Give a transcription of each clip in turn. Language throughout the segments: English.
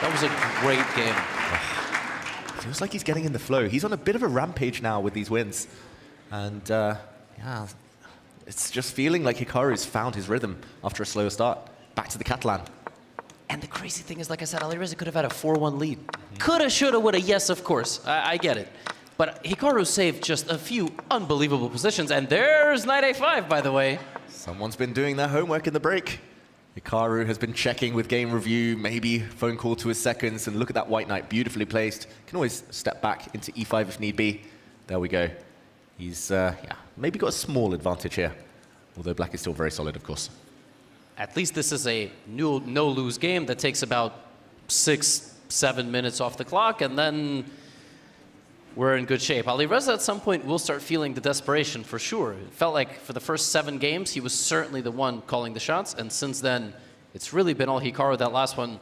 That was a great game. Feels like he's getting in the flow. He's on a bit of a rampage now with these wins. And yeah, it's just feeling like Hikaru's found his rhythm after a slower start. Back to the Catalan. And the crazy thing is, like I said, Alireza could have had a 4-1 lead. Coulda, shoulda, woulda, yes, of course. I get it. But Hikaru saved just a few unbelievable positions. And there's knight a5, by the way. Someone's been doing their homework in the break. Hikaru has been checking with game review, maybe phone call to his seconds, and look at that white knight, beautifully placed. Can always step back into e5 if need be. There we go. He's yeah, maybe got a small advantage here, although black is still very solid, of course. At least this is a no-lose game that takes about 6-7 minutes off the clock, and then we're in good shape. Alireza at some point will start feeling the desperation for sure. It felt like for the first 7 games, he was certainly the one calling the shots, and since then, it's really been all Hikaru. That last one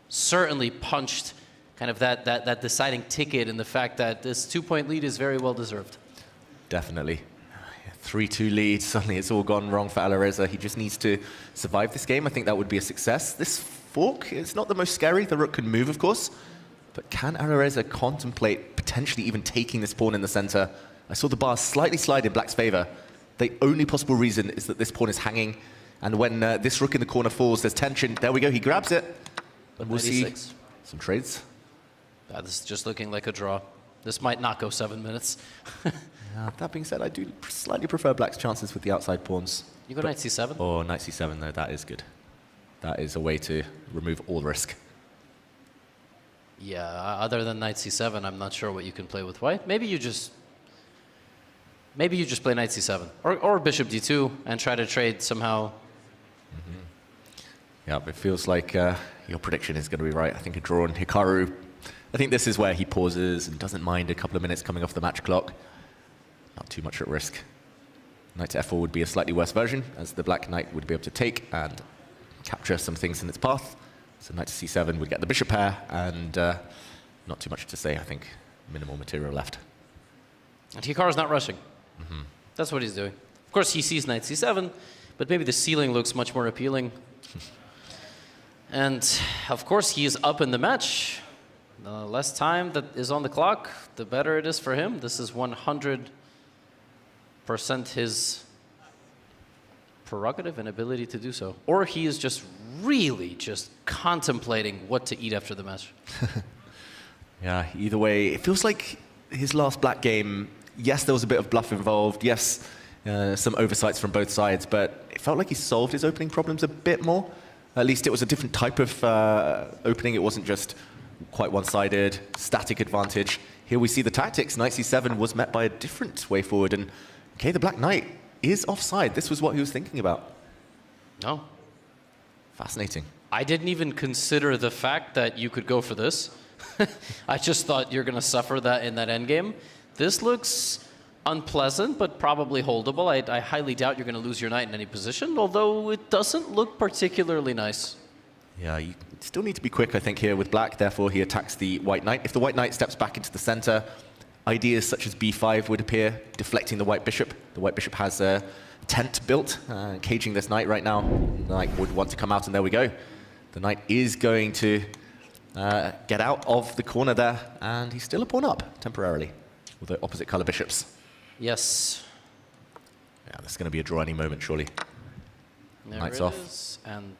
certainly punched kind of that deciding ticket in the fact that this 2-point lead is very well deserved. Definitely. 3-2 lead, suddenly it's all gone wrong for Alireza. He just needs to survive this game. I think that would be a success. This fork is not the most scary. The rook can move, of course. But can Alireza contemplate potentially even taking this pawn in the center? I saw the bar slightly slide in black's favor. The only possible reason is that this pawn is hanging. And when this rook in the corner falls, there's tension. There we go, he grabs it. And we'll see some trades. This is just looking like a draw. This might not go 7 minutes. That being said, I do slightly prefer black's chances with the outside pawns. You go knight c7? Oh, knight c7, though, that is good. That is a way to remove all risk. Yeah, other than knight c7, I'm not sure what you can play with white. Maybe you just play knight c7 or bishop d2 and try to trade somehow. Yeah, it feels like your prediction is going to be right. I think a draw on Hikaru. I think this is where he pauses and doesn't mind a couple of minutes coming off the match clock. Not too much at risk. Knight to f4 would be a slightly worse version, as the black knight would be able to take and capture some things in its path. So knight to c7 would get the bishop pair, and not too much to say, I think. Minimal material left. And Hikaru's not rushing. That's what he's doing. Of course, he sees knight c7, but maybe the ceiling looks much more appealing. And of course, he is up in the match. The less time that is on the clock, the better it is for him. This is 100% his prerogative and ability to do so. Or he is just really just contemplating what to eat after the match. Yeah, either way, it feels like his last black game, yes, there was a bit of bluff involved, yes, some oversights from both sides, but it felt like he solved his opening problems a bit more. At least it was a different type of opening. It wasn't just quite one-sided, static advantage. Here we see the tactics. Knight c7 was met by a different way forward, and okay, the black knight is offside. This was what he was thinking about. No. Fascinating. I didn't even consider the fact that you could go for this. I just thought you're going to suffer that in that endgame. This looks unpleasant, but probably holdable. I highly doubt you're going to lose your knight in any position, although it doesn't look particularly nice. Yeah, you still need to be quick, I think, here with black. Therefore, he attacks the white knight. If the white knight steps back into the center, ideas such as b5 would appear, deflecting the white bishop. The white bishop has a tent built, caging this knight right now. The knight would want to come out, and there we go. The knight is going to get out of the corner there, and he's still a pawn up temporarily with the opposite color bishops. Yes. Yeah, there's going to be a draw any moment, surely. There Knight's it off. is. And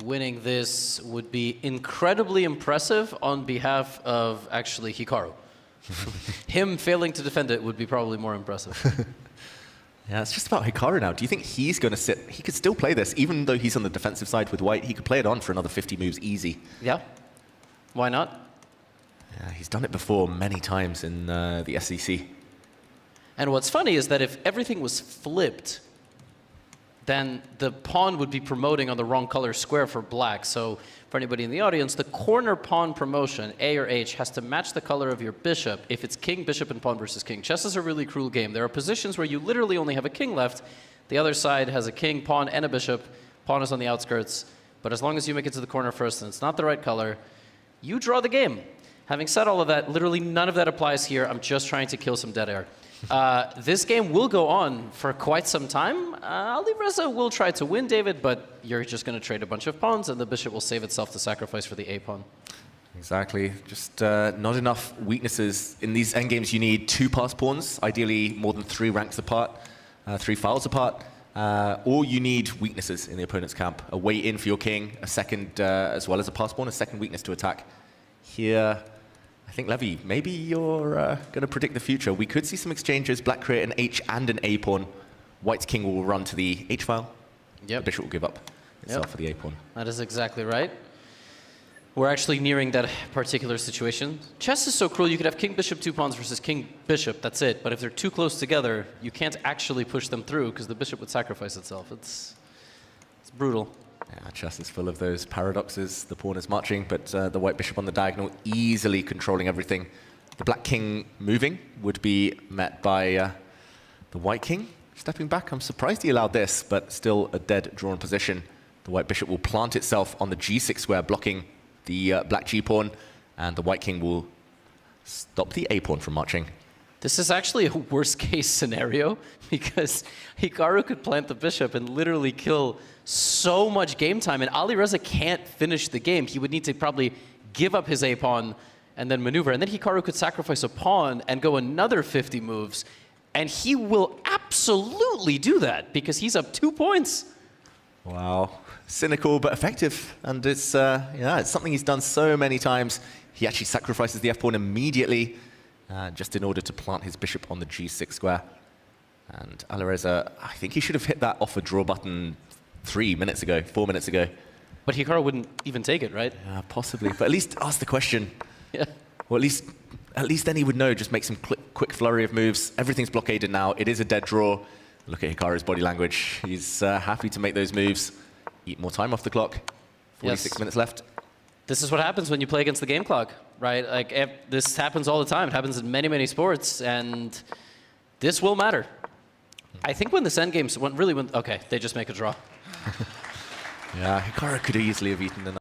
winning this would be incredibly impressive on behalf of actually Hikaru. Him failing to defend it would be probably more impressive. Yeah, it's just about Hikaru now. Do you think he's going to sit? He could still play this, even though he's on the defensive side with white. He could play it on for another 50 moves easy. Yeah. Why not? Yeah, he's done it before many times in the SEC. And what's funny is that if everything was flipped, then the pawn would be promoting on the wrong color square for black. So for anybody in the audience, the corner pawn promotion, A or H, has to match the color of your bishop if it's king, bishop, and pawn versus king. Chess is a really cruel game. There are positions where you literally only have a king left. The other side has a king, pawn, and a bishop. Pawn is on the outskirts. But as long as you make it to the corner first and it's not the right color, you draw the game. Having said all of that, literally none of that applies here. I'm just trying to kill some dead air. This game will go on for quite some time. Alireza will try to win, David, but you're just going to trade a bunch of pawns, and the bishop will save itself the sacrifice for the A pawn. Exactly. Just not enough weaknesses. In these endgames, you need 2 pass pawns, ideally more than 3 ranks apart, 3 files apart. Or you need weaknesses in the opponent's camp. A way in for your king, a second, as well as a pass pawn, a second weakness to attack. Here, I think, Levy, maybe you're going to predict the future. We could see some exchanges. Black create an H and an A pawn. White's king will run to the H file. Yep. The bishop will give up itself for the A pawn. That is exactly right. We're actually nearing that particular situation. Chess is so cruel. You could have king, bishop, 2 pawns versus king, bishop. That's it. But if they're too close together, you can't actually push them through because the bishop would sacrifice itself. It's brutal. Yeah, chess is full of those paradoxes. The pawn is marching, but the white bishop on the diagonal easily controlling everything. The black king moving would be met by the white king stepping back. I'm surprised he allowed this, but still a dead drawn position. The white bishop will plant itself on the g6 square, blocking the black g-pawn, and the white king will stop the a-pawn from marching. This is actually a worst-case scenario because Hikaru could plant the bishop and literally kill so much game time, and Alireza can't finish the game. He would need to probably give up his a-pawn and then maneuver, and then Hikaru could sacrifice a pawn and go another 50 moves, and he will absolutely do that because he's up 2 points. Wow. Cynical but effective, and it's it's something he's done so many times. He actually sacrifices the f-pawn immediately, just in order to plant his bishop on the g6 square. And Alireza, I think he should have hit that offer draw button 4 minutes ago. But Hikaru wouldn't even take it, right? Possibly, but at least ask the question. Yeah. Well, at least then he would know. Just make some quick flurry of moves. Everything's blockaded now. It is a dead draw. Look at Hikaru's body language. He's happy to make those moves. Eat more time off the clock. 46 minutes left. This is what happens when you play against the game clock, right? Like, this happens all the time. It happens in many, many sports, and this will matter. I think when this endgame's okay, they just make a draw. Yeah, Hikaru could easily have eaten enough.